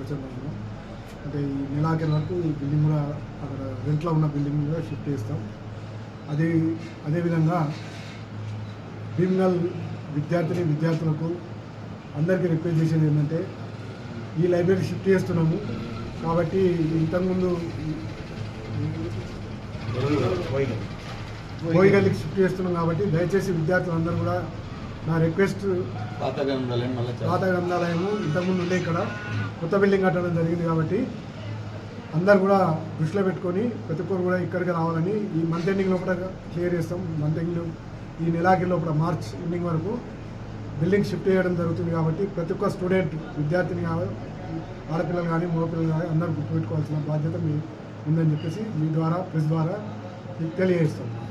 ఆలోచనలో ఉన్నాం. అంటే ఈ నెలాఖరు వరకు ఈ బిల్డింగ్ కూడా అక్కడ రెంట్లో ఉన్న బిల్డింగ్ కూడా షిఫ్ట్ చేస్తాం. అదేవిధంగా భీమ్గల్ విద్యార్థులకు అందరికీ రిక్వెస్ట్ చేసేది ఏంటంటే ఈ లైబ్రరీ షిఫ్ట్ చేస్తున్నాము కాబట్టి ఇంతకుముందు పోయిగల్లికి షిఫ్ట్ చేస్తున్నాం కాబట్టి దయచేసి విద్యార్థులందరూ కూడా నా రిక్వెస్ట్, పాత గ్రంథాలయము ఇంతకుముందు ఉండే ఇక్కడ కొత్త బిల్డింగ్ కట్టడం జరిగింది కాబట్టి అందరు కూడా దృష్టిలో పెట్టుకొని ప్రతి ఒక్కరు కూడా ఇక్కడికి రావాలని ఈ మంత్ ఎండింగ్ లోపల క్లియర్ చేస్తాం. మంత్ ఎండింగ్ ఈ నెలాఖరు లోపల మార్చ్ ఎండింగ్ వరకు బిల్డింగ్ షిఫ్ట్ చేయడం జరుగుతుంది కాబట్టి ప్రతి ఒక్క స్టూడెంట్ విద్యార్థిని ఆడపిల్లలు కానీ మగపిల్లలు కానీ అందరూ గుర్తుపెట్టుకోవాల్సిన బాధ్యత మీ ఉందని చెప్పేసి మీ ద్వారా ప్రెస్ ద్వారా తెలియజేస్తాం.